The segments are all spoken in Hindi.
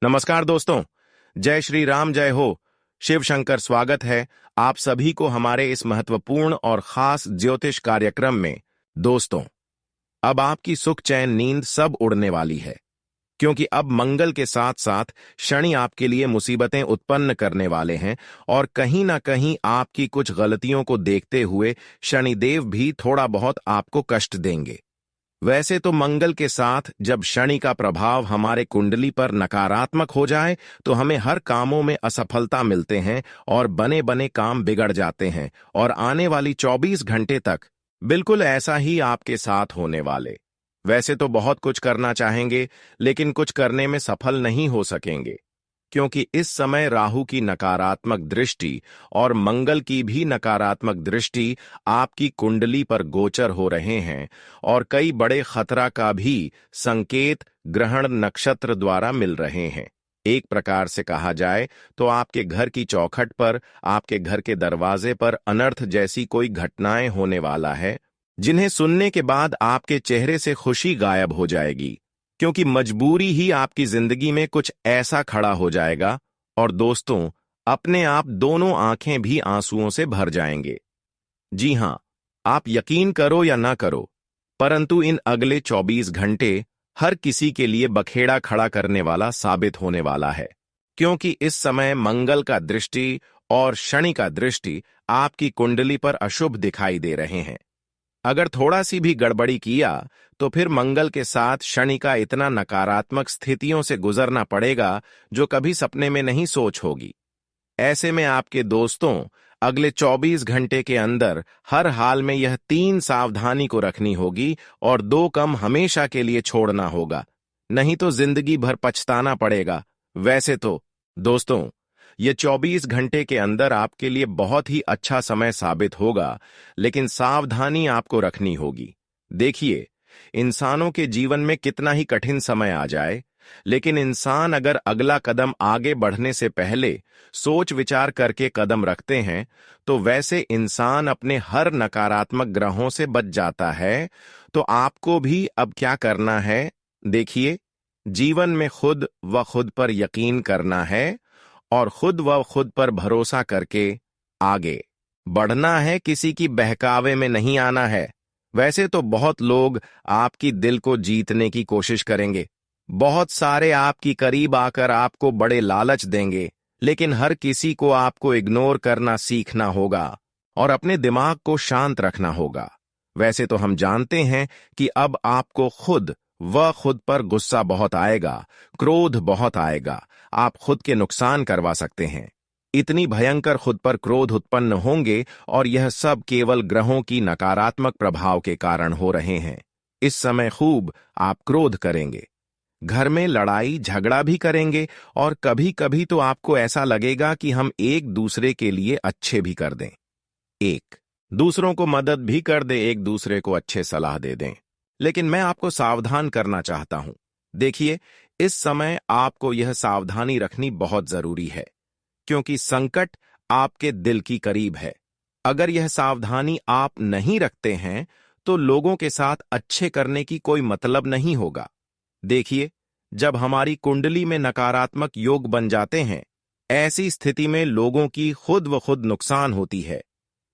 नमस्कार दोस्तों। जय श्री राम, जय हो। शिव शंकर स्वागत है आप सभी को हमारे इस महत्वपूर्ण और खास ज्योतिष कार्यक्रम में। दोस्तों, अब आपकी सुख चैन नींद सब उड़ने वाली है, क्योंकि अब मंगल के साथ साथ शनि आपके लिए मुसीबतें उत्पन्न करने वाले हैं और कहीं ना कहीं आपकी कुछ गलतियों को देखते हुए शनिदेव भी थोड़ा बहुत आपको कष्ट देंगे। वैसे तो मंगल के साथ जब शनि का प्रभाव हमारे कुंडली पर नकारात्मक हो जाए तो हमें हर कामों में असफलता मिलते हैं और बने बने काम बिगड़ जाते हैं, और आने वाली 24 घंटे तक बिल्कुल ऐसा ही आपके साथ होने वाले। वैसे तो बहुत कुछ करना चाहेंगे, लेकिन कुछ करने में सफल नहीं हो सकेंगे, क्योंकि इस समय राहु की नकारात्मक दृष्टि और मंगल की भी नकारात्मक दृष्टि आपकी कुंडली पर गोचर हो रहे हैं, और कई बड़े खतरा का भी संकेत ग्रहण नक्षत्र द्वारा मिल रहे हैं। एक प्रकार से कहा जाए तो आपके घर की चौखट पर, आपके घर के दरवाजे पर अनर्थ जैसी कोई घटनाएं होने वाला है, जिन्हें सुनने के बाद आपके चेहरे से खुशी गायब हो जाएगी, क्योंकि मजबूरी ही आपकी जिंदगी में कुछ ऐसा खड़ा हो जाएगा। और दोस्तों, अपने आप दोनों आंखें भी आंसुओं से भर जाएंगे। जी हां, आप यकीन करो या ना करो, परंतु इन अगले 24 घंटे हर किसी के लिए बखेड़ा खड़ा करने वाला साबित होने वाला है, क्योंकि इस समय मंगल का दृष्टि और शनि का दृष्टि आपकी कुंडली पर अशुभ दिखाई दे रहे हैं। अगर थोड़ा सी भी गड़बड़ी किया तो फिर मंगल के साथ शनि का इतना नकारात्मक स्थितियों से गुजरना पड़ेगा जो कभी सपने में नहीं सोच होगी। ऐसे में आपके दोस्तों, अगले 24 घंटे के अंदर हर हाल में यह 3 सावधानी को रखनी होगी और 2 कम हमेशा के लिए छोड़ना होगा, नहीं तो जिंदगी भर पछताना पड़ेगा। वैसे तो दोस्तों, ये 24 घंटे के अंदर आपके लिए बहुत ही अच्छा समय साबित होगा, लेकिन सावधानी आपको रखनी होगी। देखिए, इंसानों के जीवन में कितना ही कठिन समय आ जाए, लेकिन इंसान अगर अगला कदम आगे बढ़ने से पहले सोच विचार करके कदम रखते हैं, तो वैसे इंसान अपने हर नकारात्मक ग्रहों से बच जाता है। तो आपको भी अब क्या करना है? देखिए, जीवन में खुद व खुद पर यकीन करना है और खुद व खुद पर भरोसा करके आगे बढ़ना है, किसी की बहकावे में नहीं आना है। वैसे तो बहुत लोग आपकी दिल को जीतने की कोशिश करेंगे, बहुत सारे आपकी करीब आकर आपको बड़े लालच देंगे, लेकिन हर किसी को आपको इग्नोर करना सीखना होगा और अपने दिमाग को शांत रखना होगा। वैसे तो हम जानते हैं कि अब आपको खुद पर गुस्सा बहुत आएगा, क्रोध बहुत आएगा, आप खुद के नुकसान करवा सकते हैं। इतनी भयंकर खुद पर क्रोध उत्पन्न होंगे, और यह सब केवल ग्रहों की नकारात्मक प्रभाव के कारण हो रहे हैं। इस समय खूब आप क्रोध करेंगे, घर में लड़ाई झगड़ा भी करेंगे, और कभी कभी तो आपको ऐसा लगेगा कि हम एक दूसरे के लिए अच्छे भी कर दें, एक दूसरों को मदद भी कर दें, एक दूसरे को अच्छे सलाह दे दें। लेकिन मैं आपको सावधान करना चाहता हूं। देखिए, इस समय आपको यह सावधानी रखनी बहुत जरूरी है, क्योंकि संकट आपके दिल की करीब है। अगर यह सावधानी आप नहीं रखते हैं तो लोगों के साथ अच्छे करने की कोई मतलब नहीं होगा। देखिए, जब हमारी कुंडली में नकारात्मक योग बन जाते हैं, ऐसी स्थिति में लोगों की खुद व खुद नुकसान होती है।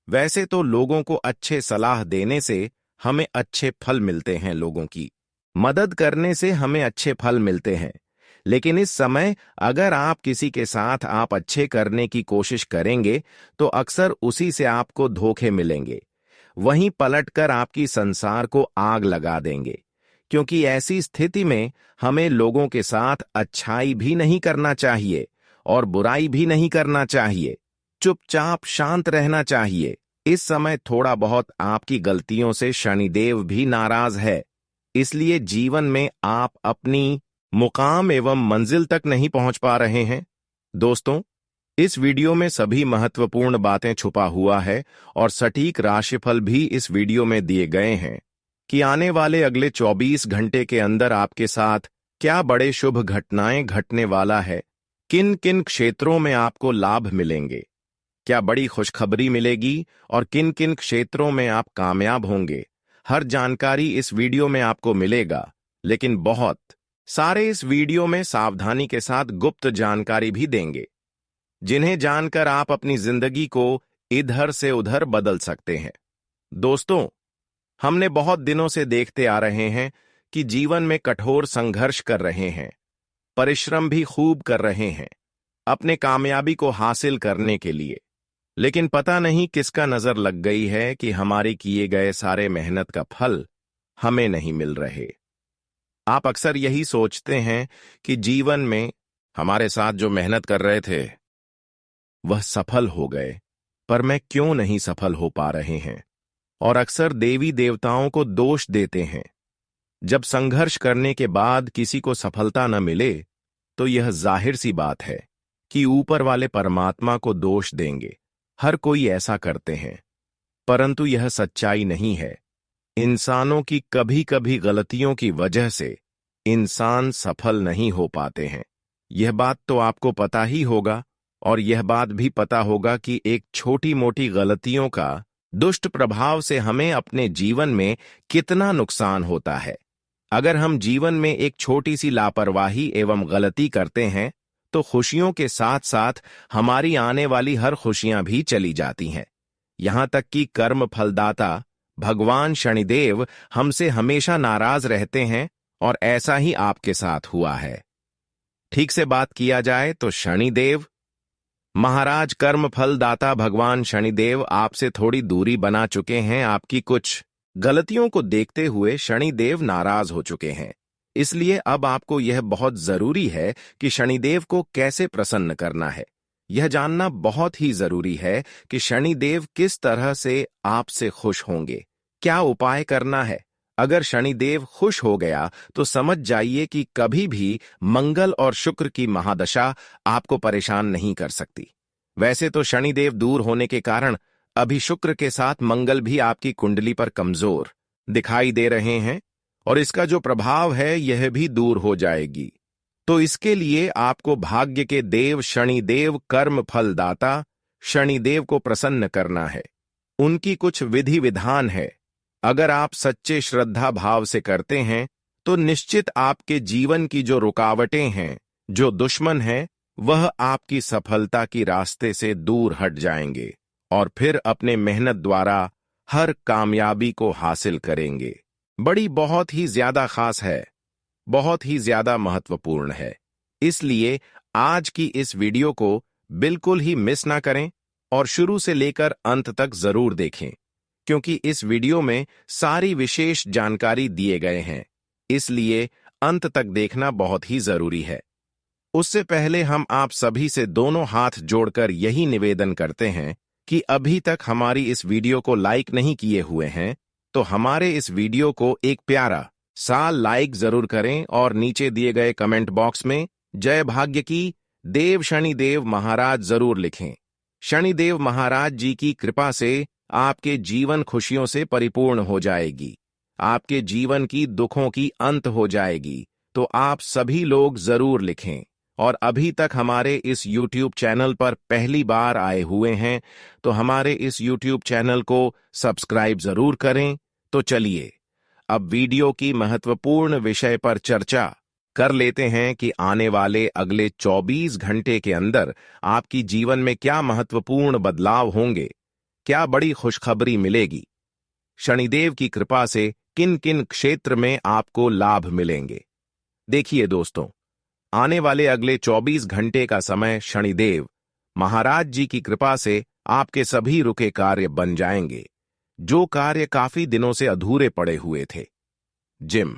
वैसे तो लोगों को अच्छे सलाह देने से हमें अच्छे फल मिलते हैं, लोगों की मदद करने से हमें अच्छे फल मिलते हैं, लेकिन इस समय अगर आप किसी के साथ आप अच्छे करने की कोशिश करेंगे तो अक्सर उसी से आपको धोखे मिलेंगे, वहीं पलटकर आपकी संसार को आग लगा देंगे। क्योंकि ऐसी स्थिति में हमें लोगों के साथ अच्छाई भी नहीं करना चाहिए और बुराई भी नहीं करना चाहिए, चुपचाप शांत रहना चाहिए। इस समय थोड़ा बहुत आपकी गलतियों से शनिदेव भी नाराज है, इसलिए जीवन में आप अपनी मुकाम एवं मंजिल तक नहीं पहुंच पा रहे हैं। दोस्तों, इस वीडियो में सभी महत्वपूर्ण बातें छुपा हुआ है और सटीक राशिफल भी इस वीडियो में दिए गए हैं कि आने वाले अगले 24 घंटे के अंदर आपके साथ क्या बड़े शुभ घटनाएं घटने वाला है, किन किन क्षेत्रों में आपको लाभ मिलेंगे, क्या बड़ी खुशखबरी मिलेगी और किन किन क्षेत्रों में आप कामयाब होंगे। हर जानकारी इस वीडियो में आपको मिलेगा, लेकिन बहुत सारे इस वीडियो में सावधानी के साथ गुप्त जानकारी भी देंगे, जिन्हें जानकर आप अपनी जिंदगी को इधर से उधर बदल सकते हैं। दोस्तों, हमने बहुत दिनों से देखते आ रहे हैं कि जीवन में कठोर संघर्ष कर रहे हैं, परिश्रम भी खूब कर रहे हैं अपने कामयाबी को हासिल करने के लिए, लेकिन पता नहीं किसका नजर लग गई है कि हमारे किए गए सारे मेहनत का फल हमें नहीं मिल रहे। आप अक्सर यही सोचते हैं कि जीवन में हमारे साथ जो मेहनत कर रहे थे वह सफल हो गए, पर मैं क्यों नहीं सफल हो पा रहे हैं, और अक्सर देवी देवताओं को दोष देते हैं। जब संघर्ष करने के बाद किसी को सफलता न मिले तो यह जाहिर सी बात है कि ऊपर वाले परमात्मा को दोष देंगे। हर कोई ऐसा करते हैं, परंतु यह सच्चाई नहीं है। इंसानों की कभी कभी गलतियों की वजह से इंसान सफल नहीं हो पाते हैं। यह बात तो आपको पता ही होगा, और यह बात भी पता होगा कि एक छोटी मोटी गलतियों का दुष्ट प्रभाव से हमें अपने जीवन में कितना नुकसान होता है। अगर हम जीवन में एक छोटी सी लापरवाही एवं गलती करते हैं तो खुशियों के साथ साथ हमारी आने वाली हर खुशियां भी चली जाती हैं। यहां तक कि कर्म फलदाता भगवान शनिदेव हमसे हमेशा नाराज रहते हैं, और ऐसा ही आपके साथ हुआ है। ठीक से बात किया जाए तो शनिदेव महाराज, कर्म फलदाता भगवान शनिदेव आपसे थोड़ी दूरी बना चुके हैं। आपकी कुछ गलतियों को देखते हुए शनिदेव नाराज हो चुके हैं। इसलिए अब आपको यह बहुत जरूरी है कि शनिदेव को कैसे प्रसन्न करना है। यह जानना बहुत ही जरूरी है कि शनिदेव किस तरह से आपसे खुश होंगे, क्या उपाय करना है। अगर शनिदेव खुश हो गया तो समझ जाइए कि कभी भी मंगल और शुक्र की महादशा आपको परेशान नहीं कर सकती। वैसे तो शनिदेव दूर होने के कारण अभी शुक्र के साथ मंगल भी आपकी कुंडली पर कमजोर दिखाई दे रहे हैं, और इसका जो प्रभाव है यह भी दूर हो जाएगी। तो इसके लिए आपको भाग्य के देव शनिदेव, कर्म फलदाता शनिदेव को प्रसन्न करना है। उनकी कुछ विधि विधान है। अगर आप सच्चे श्रद्धा भाव से करते हैं तो निश्चित आपके जीवन की जो रुकावटें हैं, जो दुश्मन हैं, वह आपकी सफलता की रास्ते से दूर हट जाएंगे और फिर अपने मेहनत द्वारा हर कामयाबी को हासिल करेंगे। बड़ी बहुत ही ज्यादा खास है, बहुत ही ज्यादा महत्वपूर्ण है। इसलिए आज की इस वीडियो को बिल्कुल ही मिस ना करें और शुरू से लेकर अंत तक जरूर देखें, क्योंकि इस वीडियो में सारी विशेष जानकारी दिए गए हैं। इसलिए अंत तक देखना बहुत ही जरूरी है। उससे पहले हम आप सभी से दोनों हाथ जोड़कर यही निवेदन करते हैं कि अभी तक हमारी इस वीडियो को लाइक नहीं किए हुए हैं तो हमारे इस वीडियो को एक प्यारा सा लाइक जरूर करें और नीचे दिए गए कमेंट बॉक्स में जय भाग्य की देव शनिदेव महाराज जरूर लिखें। शनिदेव महाराज जी की कृपा से आपके जीवन खुशियों से परिपूर्ण हो जाएगी, आपके जीवन की दुखों की अंत हो जाएगी। तो आप सभी लोग जरूर लिखें। और अभी तक हमारे इस YouTube चैनल पर पहली बार आए हुए हैं तो हमारे इस YouTube चैनल को सब्सक्राइब जरूर करें। तो चलिए अब वीडियो की महत्वपूर्ण विषय पर चर्चा कर लेते हैं कि आने वाले अगले 24 घंटे के अंदर आपकी जीवन में क्या महत्वपूर्ण बदलाव होंगे, क्या बड़ी खुशखबरी मिलेगी, शनिदेव की कृपा से किन किन क्षेत्र में आपको लाभ मिलेंगे। देखिए दोस्तों, आने वाले अगले 24 घंटे का समय शनिदेव महाराज जी की कृपा से आपके सभी रुके कार्य बन जाएंगे, जो कार्य काफी दिनों से अधूरे पड़े हुए थे। जिम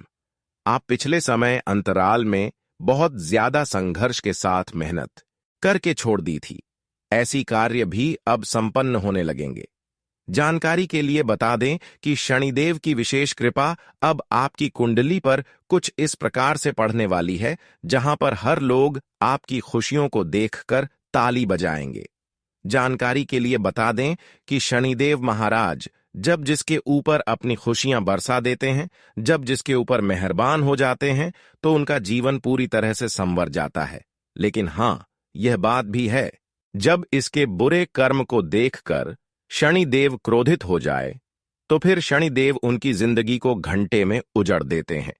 आप पिछले समय अंतराल में बहुत ज्यादा संघर्ष के साथ मेहनत करके छोड़ दी थी, ऐसी कार्य भी अब संपन्न होने लगेंगे। जानकारी के लिए बता दें कि शनिदेव की विशेष कृपा अब आपकी कुंडली पर कुछ इस प्रकार से पड़ने वाली है, जहां पर हर लोग आपकी खुशियों को देखकर ताली बजाएंगे। जानकारी के लिए बता दें कि शनिदेव महाराज जब जिसके ऊपर अपनी खुशियां बरसा देते हैं, जब जिसके ऊपर मेहरबान हो जाते हैं, तो उनका जीवन पूरी तरह से संवर जाता है। लेकिन हां, यह बात भी है, जब इसके बुरे कर्म को देखकर शनिदेव क्रोधित हो जाए तो फिर शनिदेव उनकी जिंदगी को घंटे में उजड़ देते हैं।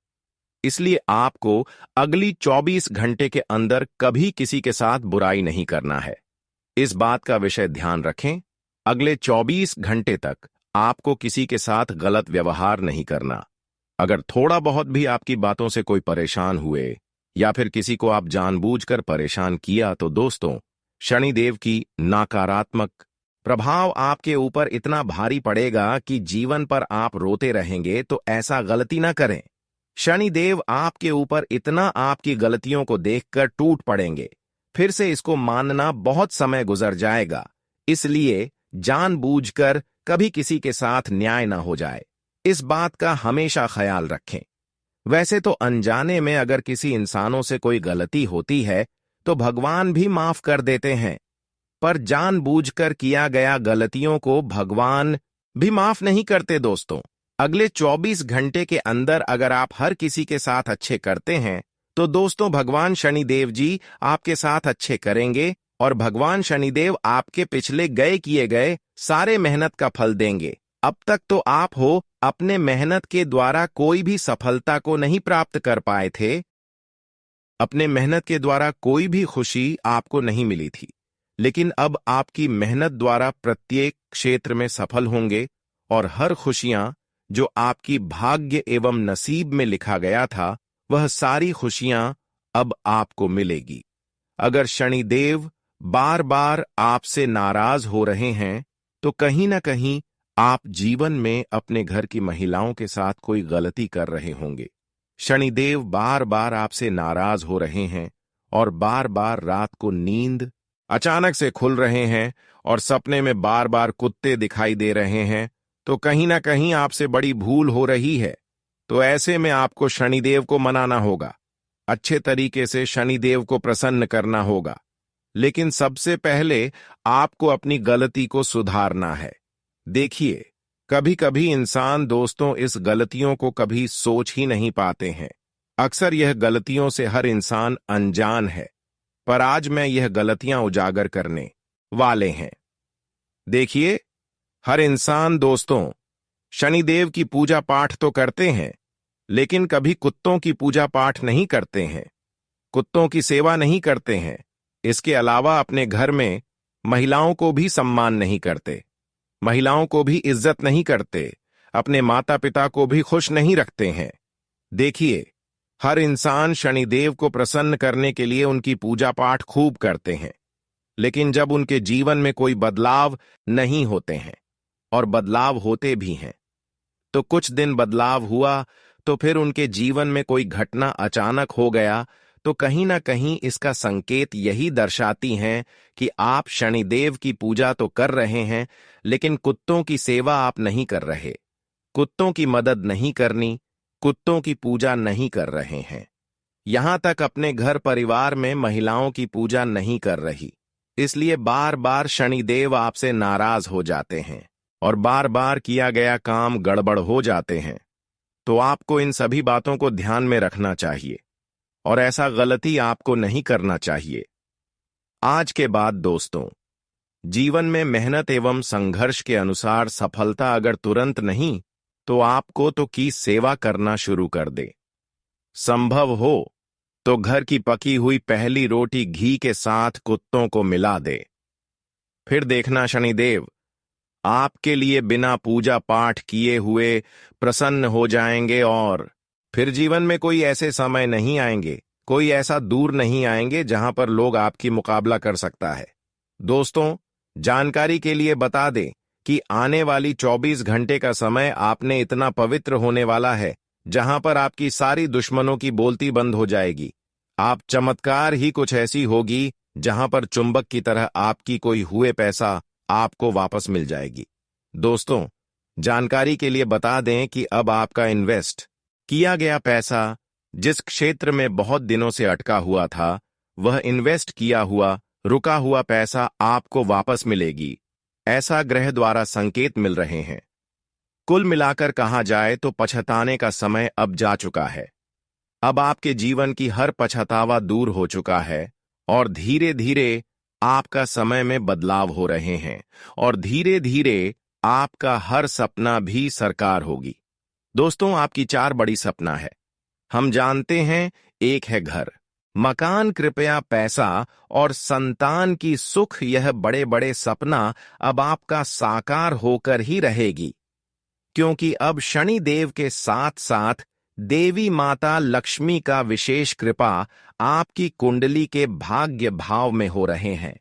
इसलिए आपको अगली 24 घंटे के अंदर कभी किसी के साथ बुराई नहीं करना है। इस बात का विषय ध्यान रखें, अगले 24 घंटे तक आपको किसी के साथ गलत व्यवहार नहीं करना। अगर थोड़ा बहुत भी आपकी बातों से कोई परेशान हुए या फिर किसी को आप जानबूझकर परेशान किया तो दोस्तों, शनिदेव की नकारात्मक प्रभाव आपके ऊपर इतना भारी पड़ेगा कि जीवन पर आप रोते रहेंगे। तो ऐसा गलती ना करें। शनिदेव आपके ऊपर इतना आपकी गलतियों को देखकर टूट पड़ेंगे, फिर से इसको मानना बहुत समय गुजर जाएगा। इसलिए जानबूझकर कभी किसी के साथ न्याय ना हो जाए, इस बात का हमेशा ख्याल रखें। वैसे तो अनजाने में अगर किसी इंसानों से कोई गलती होती है तो भगवान भी माफ कर देते हैं, पर जानबूझकर किया गया गलतियों को भगवान भी माफ नहीं करते। दोस्तों, अगले 24 घंटे के अंदर अगर आप हर किसी के साथ अच्छे करते हैं तो दोस्तों भगवान शनिदेव जी आपके साथ अच्छे करेंगे और भगवान शनिदेव आपके पिछले किए गए सारे मेहनत का फल देंगे। अब तक तो आप हो अपने मेहनत के द्वारा कोई भी सफलता को नहीं प्राप्त कर पाए थे, अपने मेहनत के द्वारा कोई भी खुशी आपको नहीं मिली थी, लेकिन अब आपकी मेहनत द्वारा प्रत्येक क्षेत्र में सफल होंगे और हर खुशियां जो आपकी भाग्य एवं नसीब में लिखा गया था वह सारी खुशियां अब आपको मिलेगी। अगर शनिदेव बार बार आपसे नाराज हो रहे हैं तो कहीं ना कहीं आप जीवन में अपने घर की महिलाओं के साथ कोई गलती कर रहे होंगे। शनिदेव बार बार आपसे नाराज हो रहे हैं और बार बार रात को नींद अचानक से खुल रहे हैं और सपने में बार बार कुत्ते दिखाई दे रहे हैं, तो कहीं ना कहीं आपसे बड़ी भूल हो रही है। तो ऐसे में आपको शनिदेव को मनाना होगा, अच्छे तरीके से शनिदेव को प्रसन्न करना होगा। लेकिन सबसे पहले आपको अपनी गलती को सुधारना है। देखिए, कभी कभी इंसान दोस्तों इस गलतियों को कभी सोच ही नहीं पाते हैं। अक्सर यह गलतियों से हर इंसान अनजान है, पर आज मैं यह गलतियां उजागर करने वाले हैं। देखिए, हर इंसान दोस्तों शनिदेव की पूजा पाठ तो करते हैं, लेकिन कभी कुत्तों की पूजा पाठ नहीं करते हैं, कुत्तों की सेवा नहीं करते हैं। इसके अलावा अपने घर में महिलाओं को भी सम्मान नहीं करते, महिलाओं को भी इज्जत नहीं करते, अपने माता पिता को भी खुश नहीं रखते हैं। देखिए, हर इंसान शनिदेव को प्रसन्न करने के लिए उनकी पूजा पाठ खूब करते हैं, लेकिन जब उनके जीवन में कोई बदलाव नहीं होते हैं और बदलाव होते भी हैं तो कुछ दिन बदलाव हुआ तो फिर उनके जीवन में कोई घटना अचानक हो गया, तो कहीं ना कहीं इसका संकेत यही दर्शाती हैं कि आप शनिदेव की पूजा तो कर रहे हैं लेकिन कुत्तों की सेवा आप नहीं कर रहे, कुत्तों की मदद नहीं करनी, कुत्तों की पूजा नहीं कर रहे हैं। यहां तक अपने घर परिवार में महिलाओं की पूजा नहीं कर रही, इसलिए बार बार शनिदेव आपसे नाराज हो जाते हैं और बार बार किया गया काम गड़बड़ हो जाते हैं। तो आपको इन सभी बातों को ध्यान में रखना चाहिए और ऐसा गलती आपको नहीं करना चाहिए। आज के बाद दोस्तों, जीवन में मेहनत एवं संघर्ष के अनुसार सफलता अगर तुरंत नहीं तो आपको तो की सेवा करना शुरू कर दे। संभव हो तो घर की पकी हुई पहली रोटी घी के साथ कुत्तों को मिला दे। फिर देखना शनिदेव आपके लिए बिना पूजा पाठ किए हुए प्रसन्न हो जाएंगे और फिर जीवन में कोई ऐसे समय नहीं आएंगे, कोई ऐसा दूर नहीं आएंगे जहां पर लोग आपकी मुकाबला कर सकता है। दोस्तों, जानकारी के लिए बता दें कि आने वाली 24 घंटे का समय आपने इतना पवित्र होने वाला है जहां पर आपकी सारी दुश्मनों की बोलती बंद हो जाएगी। आप चमत्कार ही कुछ ऐसी होगी जहां पर चुंबक की तरह आपकी कोई हुए पैसा आपको वापस मिल जाएगी। दोस्तों, जानकारी के लिए बता दें कि अब आपका इन्वेस्ट किया गया पैसा जिस क्षेत्र में बहुत दिनों से अटका हुआ था, वह इन्वेस्ट किया हुआ रुका हुआ पैसा आपको वापस मिलेगी, ऐसा ग्रह द्वारा संकेत मिल रहे हैं। कुल मिलाकर कहा जाए तो पछताने का समय अब जा चुका है। अब आपके जीवन की हर पछतावा दूर हो चुका है और धीरे धीरे आपका समय में बदलाव हो रहे हैं और धीरे धीरे आपका हर सपना भी साकार होगी। दोस्तों, आपकी 4 बड़ी सपना है। हम जानते हैं, एक है घर, मकान, कृपया पैसा और संतान की सुख, यह बड़े बड़े सपना अब आपका साकार होकर ही रहेगी, क्योंकि अब शनि देव के साथ साथ देवी माता लक्ष्मी का विशेष कृपा आपकी कुंडली के भाग्य भाव में हो रहे हैं।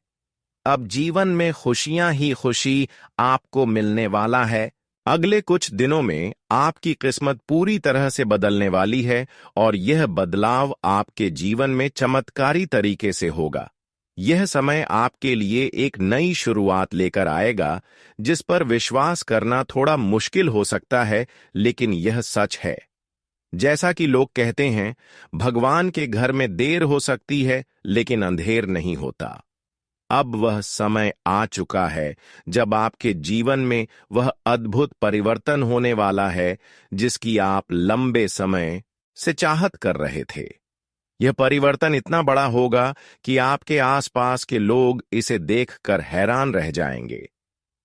अब जीवन में खुशियां ही खुशी आपको मिलने वाला है। अगले कुछ दिनों में आपकी किस्मत पूरी तरह से बदलने वाली है और यह बदलाव आपके जीवन में चमत्कारी तरीके से होगा। यह समय आपके लिए एक नई शुरुआत लेकर आएगा, जिस पर विश्वास करना थोड़ा मुश्किल हो सकता है, लेकिन यह सच है। जैसा कि लोग कहते हैं, भगवान के घर में देर हो सकती है, लेकिन अंधेर नहीं होता। अब वह समय आ चुका है जब आपके जीवन में वह अद्भुत परिवर्तन होने वाला है, जिसकी आप लंबे समय से चाहत कर रहे थे। यह परिवर्तन इतना बड़ा होगा कि आपके आसपास के लोग इसे देखकर हैरान रह जाएंगे।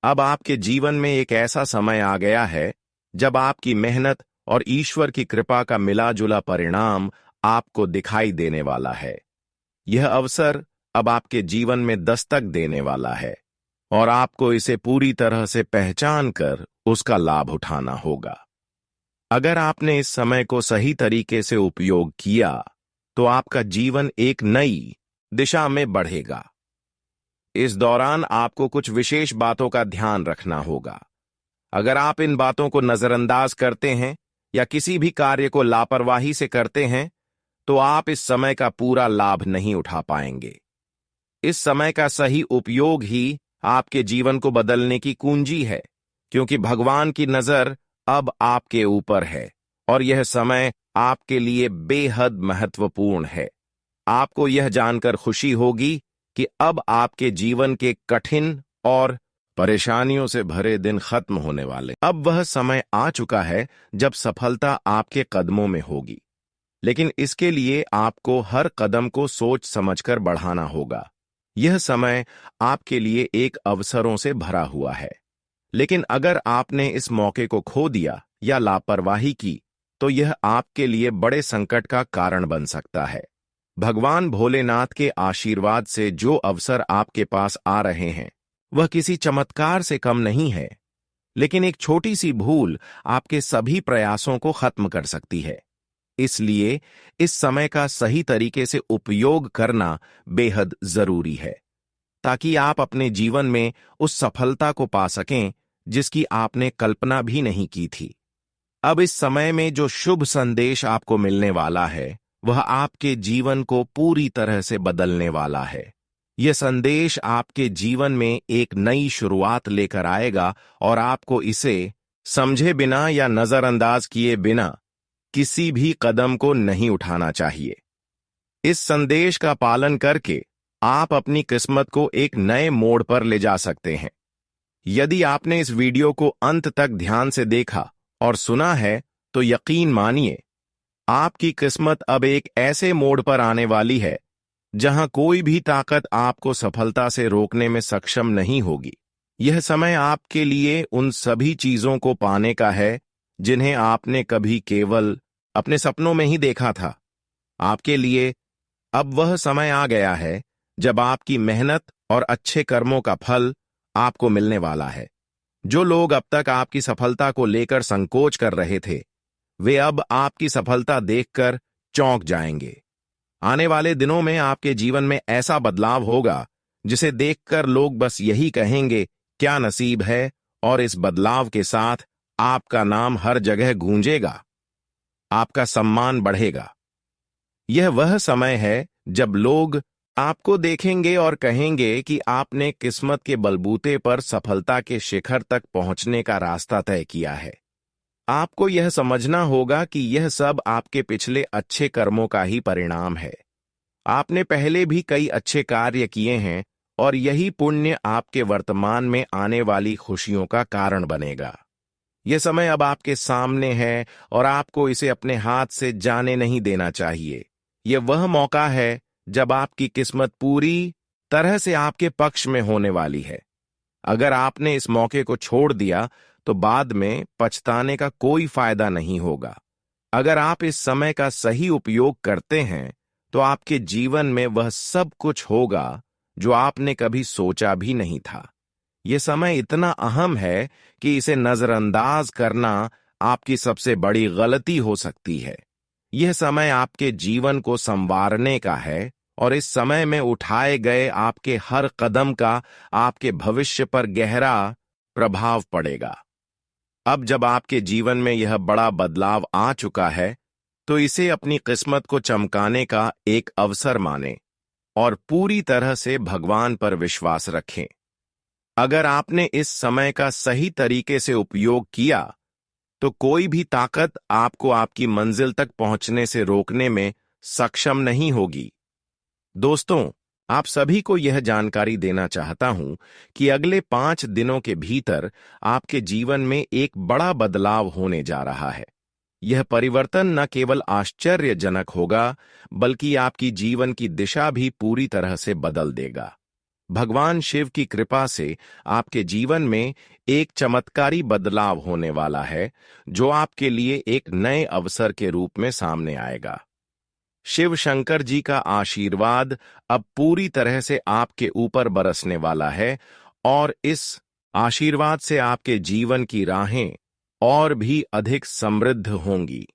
अब आपके जीवन में एक ऐसा समय आ गया है जब आपकी मेहनत और ईश्वर की कृपा का मिला-जुला परिणाम आपको दिखाई देने वाला है। यह अवसर अब आपके जीवन में दस्तक देने वाला है और आपको इसे पूरी तरह से पहचान कर उसका लाभ उठाना होगा। अगर आपने इस समय को सही तरीके से उपयोग किया, तो आपका जीवन एक नई दिशा में बढ़ेगा। इस दौरान आपको कुछ विशेष बातों का ध्यान रखना होगा। अगर आप इन बातों को नजरअंदाज करते हैं या किसी भी कार्य को लापरवाही से करते हैं, तो आप इस समय का पूरा लाभ नहीं उठा पाएंगे। इस समय का सही उपयोग ही आपके जीवन को बदलने की कुंजी है, क्योंकि भगवान की नजर अब आपके ऊपर है और यह समय आपके लिए बेहद महत्वपूर्ण है। आपको यह जानकर खुशी होगी कि अब आपके जीवन के कठिन और परेशानियों से भरे दिन खत्म होने वाले। अब वह समय आ चुका है जब सफलता आपके कदमों में होगी, लेकिन इसके लिए आपको हर कदम को सोच समझकर बढ़ाना होगा। यह समय आपके लिए एक अवसरों से भरा हुआ है, लेकिन अगर आपने इस मौके को खो दिया या लापरवाही की, तो यह आपके लिए बड़े संकट का कारण बन सकता है। भगवान भोलेनाथ के आशीर्वाद से जो अवसर आपके पास आ रहे हैं, वह किसी चमत्कार से कम नहीं है, लेकिन एक छोटी सी भूल आपके सभी प्रयासों को खत्म कर सकती है। इसलिए इस समय का सही तरीके से उपयोग करना बेहद जरूरी है, ताकि आप अपने जीवन में उस सफलता को पा सकें जिसकी आपने कल्पना भी नहीं की थी। अब इस समय में जो शुभ संदेश आपको मिलने वाला है, वह आपके जीवन को पूरी तरह से बदलने वाला है। यह संदेश आपके जीवन में एक नई शुरुआत लेकर आएगा और आपको इसे समझे बिना या नजरअंदाज किए बिना किसी भी कदम को नहीं उठाना चाहिए। इस संदेश का पालन करके आप अपनी किस्मत को एक नए मोड़ पर ले जा सकते हैं। यदि आपने इस वीडियो को अंत तक ध्यान से देखा और सुना है, तो यकीन मानिए, आपकी किस्मत अब एक ऐसे मोड़ पर आने वाली है जहां कोई भी ताकत आपको सफलता से रोकने में सक्षम नहीं होगी। यह समय आपके लिए उन सभी चीजों को पाने का है जिन्हें आपने कभी केवल अपने सपनों में ही देखा था। आपके लिए अब वह समय आ गया है जब आपकी मेहनत और अच्छे कर्मों का फल आपको मिलने वाला है। जो लोग अब तक आपकी सफलता को लेकर संकोच कर रहे थे, वे अब आपकी सफलता देखकर चौंक जाएंगे। आने वाले दिनों में आपके जीवन में ऐसा बदलाव होगा जिसे देखकर लोग बस यही कहेंगे, क्या नसीब है, और इस बदलाव के साथ आपका नाम हर जगह गूंजेगा, आपका सम्मान बढ़ेगा। यह वह समय है जब लोग आपको देखेंगे और कहेंगे कि आपने किस्मत के बलबूते पर सफलता के शिखर तक पहुंचने का रास्ता तय किया है। आपको यह समझना होगा कि यह सब आपके पिछले अच्छे कर्मों का ही परिणाम है। आपने पहले भी कई अच्छे कार्य किए हैं और यही पुण्य आपके वर्तमान में आने वाली खुशियों का कारण बनेगा। यह समय अब आपके सामने है और आपको इसे अपने हाथ से जाने नहीं देना चाहिए। यह वह मौका है जब आपकी किस्मत पूरी तरह से आपके पक्ष में होने वाली है। अगर आपने इस मौके को छोड़ दिया, तो बाद में पछताने का कोई फायदा नहीं होगा। अगर आप इस समय का सही उपयोग करते हैं तो आपके जीवन में वह सब कुछ होगा जो आपने कभी सोचा भी नहीं था। यह समय इतना अहम है कि इसे नजरअंदाज करना आपकी सबसे बड़ी गलती हो सकती है। यह समय आपके जीवन को संवारने का है और इस समय में उठाए गए आपके हर कदम का आपके भविष्य पर गहरा प्रभाव पड़ेगा। अब जब आपके जीवन में यह बड़ा बदलाव आ चुका है, तो इसे अपनी किस्मत को चमकाने का एक अवसर मानें और पूरी तरह से भगवान पर विश्वास रखें। अगर आपने इस समय का सही तरीके से उपयोग किया, तो कोई भी ताकत आपको आपकी मंजिल तक पहुंचने से रोकने में सक्षम नहीं होगी। दोस्तों, आप सभी को यह जानकारी देना चाहता हूं कि अगले 5 दिनों के भीतर आपके जीवन में एक बड़ा बदलाव होने जा रहा है। यह परिवर्तन न केवल आश्चर्यजनक होगा, बल्कि आपकी जीवन की दिशा भी पूरी तरह से बदल देगा। भगवान शिव की कृपा से आपके जीवन में एक चमत्कारी बदलाव होने वाला है, जो आपके लिए एक नए अवसर के रूप में सामने आएगा। शिव शंकर जी का आशीर्वाद अब पूरी तरह से आपके ऊपर बरसने वाला है और इस आशीर्वाद से आपके जीवन की राहें और भी अधिक समृद्ध होंगी।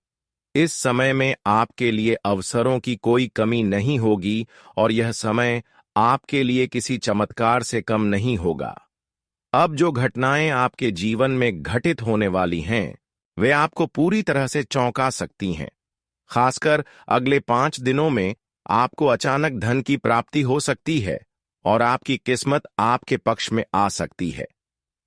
इस समय में आपके लिए अवसरों की कोई कमी नहीं होगी और यह समय आपके लिए किसी चमत्कार से कम नहीं होगा। अब जो घटनाएं आपके जीवन में घटित होने वाली हैं, वे आपको पूरी तरह से चौंका सकती हैं। खासकर अगले 5 दिनों में आपको अचानक धन की प्राप्ति हो सकती है और आपकी किस्मत आपके पक्ष में आ सकती है।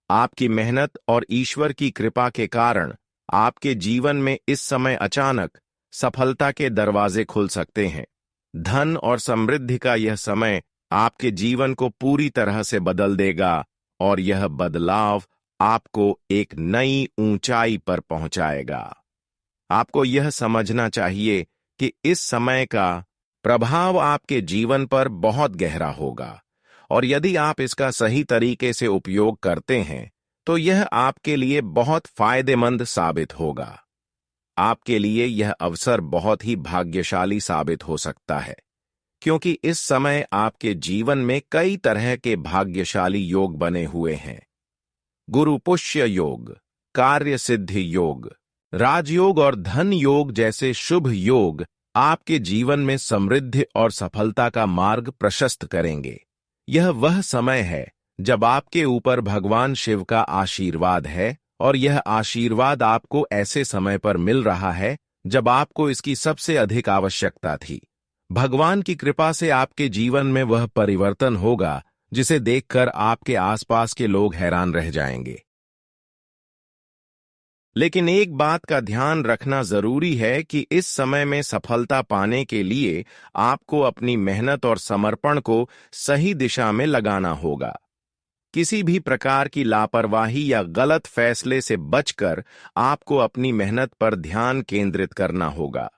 आपकी मेहनत और ईश्वर की कृपा के कारण आपके जीवन में इस समय अचानक सफलता के दरवाजे खुल सकते हैं। धन और समृद्धि का यह समय आपके जीवन को पूरी तरह से बदल देगा और यह बदलाव आपको एक नई ऊंचाई पर पहुंचाएगा। आपको यह समझना चाहिए कि इस समय का प्रभाव आपके जीवन पर बहुत गहरा होगा और यदि आप इसका सही तरीके से उपयोग करते हैं तो यह आपके लिए बहुत फायदेमंद साबित होगा। आपके लिए यह अवसर बहुत ही भाग्यशाली साबित हो सकता है, क्योंकि इस समय आपके जीवन में कई तरह के भाग्यशाली योग बने हुए हैं। गुरु पुष्य योग, कार्य सिद्धि योग, राजयोग और धन योग जैसे शुभ योग आपके जीवन में समृद्धि और सफलता का मार्ग प्रशस्त करेंगे। यह वह समय है जब आपके ऊपर भगवान शिव का आशीर्वाद है और यह आशीर्वाद आपको ऐसे समय पर मिल रहा है जब आपको इसकी सबसे अधिक आवश्यकता थी। भगवान की कृपा से आपके जीवन में वह परिवर्तन होगा जिसे देखकर आपके आसपास के लोग हैरान रह जाएंगे। लेकिन एक बात का ध्यान रखना जरूरी है कि इस समय में सफलता पाने के लिए आपको अपनी मेहनत और समर्पण को सही दिशा में लगाना होगा। किसी भी प्रकार की लापरवाही या गलत फैसले से बचकर आपको अपनी मेहनत पर ध्यान केंद्रित करना होगा।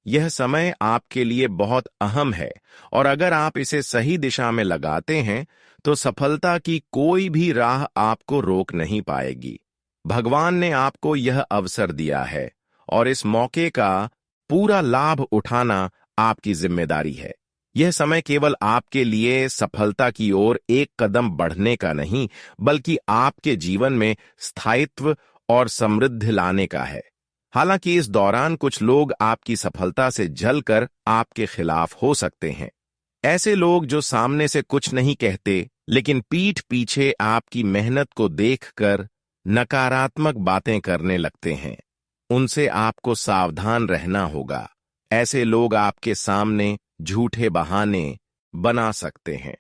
यह समय आपके लिए बहुत अहम है और अगर आप इसे सही दिशा में लगाते हैं तो सफलता की कोई भी राह आपको रोक नहीं पाएगी। भगवान ने आपको यह अवसर दिया है और इस मौके का पूरा लाभ उठाना आपकी जिम्मेदारी है। यह समय केवल आपके लिए सफलता की ओर एक कदम बढ़ने का नहीं, बल्कि आपके जीवन में स्थायित्व और समृद्धि लाने का है। हालांकि इस दौरान कुछ लोग आपकी सफलता से जलकर आपके खिलाफ हो सकते हैं। ऐसे लोग जो सामने से कुछ नहीं कहते, लेकिन पीठ पीछे आपकी मेहनत को देखकर नकारात्मक बातें करने लगते हैं, उनसे आपको सावधान रहना होगा। ऐसे लोग आपके सामने झूठे बहाने बना सकते हैं,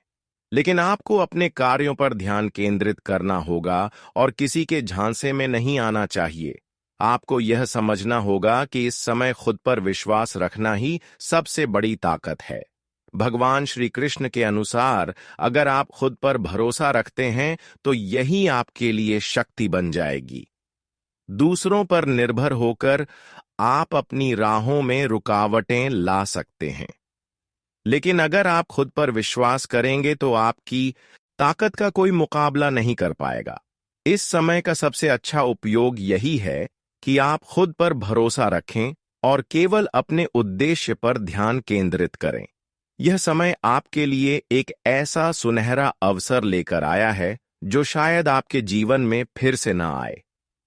लेकिन आपको अपने कार्यों पर ध्यान केंद्रित करना होगा और किसी के झांसे में नहीं आना चाहिए। आपको यह समझना होगा कि इस समय खुद पर विश्वास रखना ही सबसे बड़ी ताकत है। भगवान श्री कृष्ण के अनुसार अगर आप खुद पर भरोसा रखते हैं तो यही आपके लिए शक्ति बन जाएगी। दूसरों पर निर्भर होकर आप अपनी राहों में रुकावटें ला सकते हैं, लेकिन अगर आप खुद पर विश्वास करेंगे तो आपकी ताकत का कोई मुकाबला नहीं कर पाएगा। इस समय का सबसे अच्छा उपयोग यही है कि आप खुद पर भरोसा रखें और केवल अपने उद्देश्य पर ध्यान केंद्रित करें। यह समय आपके लिए एक ऐसा सुनहरा अवसर लेकर आया है जो शायद आपके जीवन में फिर से न आए।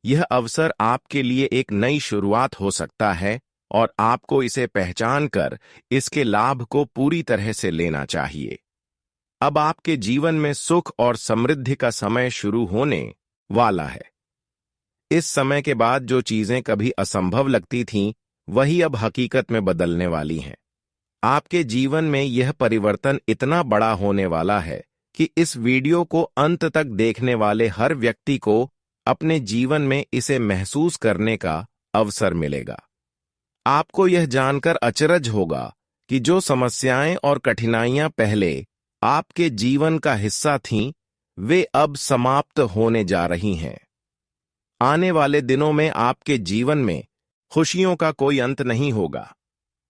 यह अवसर आपके लिए एक नई शुरुआत हो सकता है और आपको इसे पहचान कर इसके लाभ को पूरी तरह से लेना चाहिए। अब आपके जीवन में सुख और समृद्धि का समय शुरू होने वाला है। इस समय के बाद जो चीजें कभी असंभव लगती थीं, वही अब हकीकत में बदलने वाली हैं। आपके जीवन में यह परिवर्तन इतना बड़ा होने वाला है कि इस वीडियो को अंत तक देखने वाले हर व्यक्ति को अपने जीवन में इसे महसूस करने का अवसर मिलेगा। आपको यह जानकर अचरज होगा कि जो समस्याएं और कठिनाइयां पहले आपके जीवन का हिस्सा थीं, वे अब समाप्त होने जा रही हैं। आने वाले दिनों में आपके जीवन में खुशियों का कोई अंत नहीं होगा।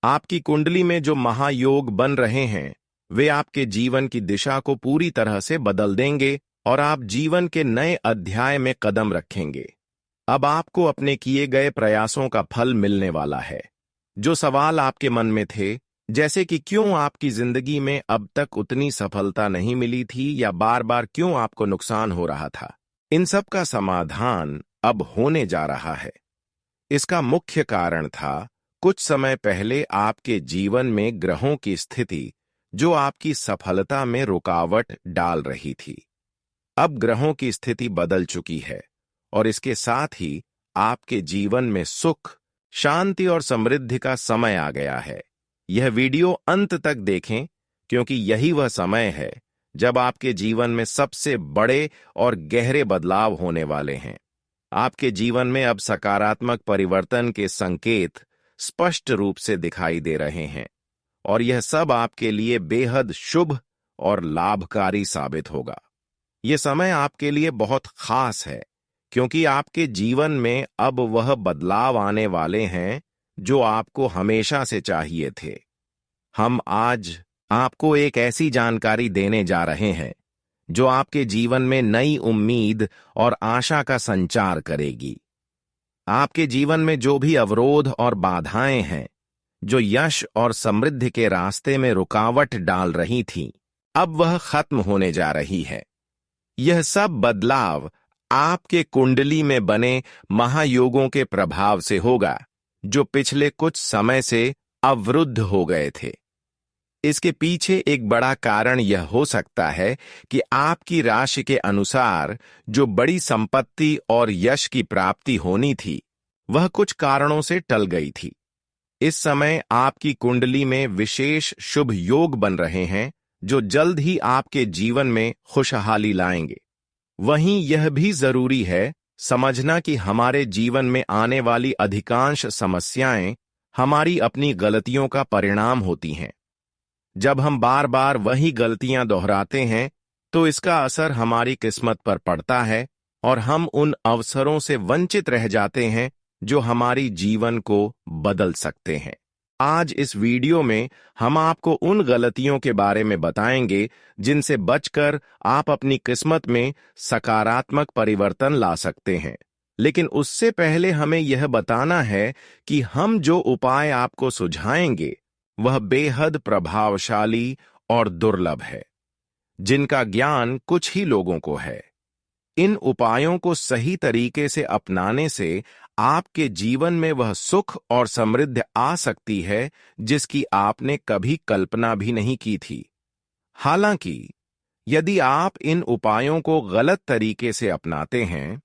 आपकी कुंडली में जो महायोग बन रहे हैं, वे आपके जीवन की दिशा को पूरी तरह से बदल देंगे और आप जीवन के नए अध्याय में कदम रखेंगे। अब आपको अपने किए गए प्रयासों का फल मिलने वाला है। जो सवाल आपके मन में थे, जैसे कि क्यों आपकी जिंदगी में अब तक उतनी सफलता नहीं मिली थी या बार बार क्यों आपको नुकसान हो रहा था, इन सब का समाधान अब होने जा रहा है। इसका मुख्य कारण था कुछ समय पहले आपके जीवन में ग्रहों की स्थिति जो आपकी सफलता में रुकावट डाल रही थी। अब ग्रहों की स्थिति बदल चुकी है और इसके साथ ही आपके जीवन में सुख, शांति और समृद्धि का समय आ गया है। यह वीडियो अंत तक देखें, क्योंकि यही वह समय है जब आपके जीवन में सबसे बड़े और गहरे बदलाव होने वाले हैं। आपके जीवन में अब सकारात्मक परिवर्तन के संकेत स्पष्ट रूप से दिखाई दे रहे हैं और यह सब आपके लिए बेहद शुभ और लाभकारी साबित होगा। यह समय आपके लिए बहुत खास है, क्योंकि आपके जीवन में अब वह बदलाव आने वाले हैं जो आपको हमेशा से चाहिए थे। हम आज आपको एक ऐसी जानकारी देने जा रहे हैं जो आपके जीवन में नई उम्मीद और आशा का संचार करेगी। आपके जीवन में जो भी अवरोध और बाधाएं हैं, जो यश और समृद्धि के रास्ते में रुकावट डाल रही थीं, अब वह खत्म होने जा रही है। यह सब बदलाव आपके कुंडली में बने महायोगों के प्रभाव से होगा, जो पिछले कुछ समय से अवरुद्ध हो गए थे। इसके पीछे एक बड़ा कारण यह हो सकता है कि आपकी राशि के अनुसार जो बड़ी संपत्ति और यश की प्राप्ति होनी थी, वह कुछ कारणों से टल गई थी। इस समय आपकी कुंडली में विशेष शुभ योग बन रहे हैं जो जल्द ही आपके जीवन में खुशहाली लाएंगे। वहीं यह भी जरूरी है समझना कि हमारे जीवन में आने वाली अधिकांश समस्याएं हमारी अपनी गलतियों का परिणाम होती हैं। जब हम बार बार वही गलतियां दोहराते हैं, तो इसका असर हमारी किस्मत पर पड़ता है और हम उन अवसरों से वंचित रह जाते हैं जो हमारी जीवन को बदल सकते हैं। आज इस वीडियो में हम आपको उन गलतियों के बारे में बताएंगे जिनसे बचकर आप अपनी किस्मत में सकारात्मक परिवर्तन ला सकते हैं। लेकिन उससे पहले हमें यह बताना है कि हम जो उपाय आपको सुझाएंगे वह बेहद प्रभावशाली और दुर्लभ है, जिनका ज्ञान कुछ ही लोगों को है। इन उपायों को सही तरीके से अपनाने से आपके जीवन में वह सुख और समृद्धि आ सकती है जिसकी आपने कभी कल्पना भी नहीं की थी। हालांकि यदि आप इन उपायों को गलत तरीके से अपनाते हैं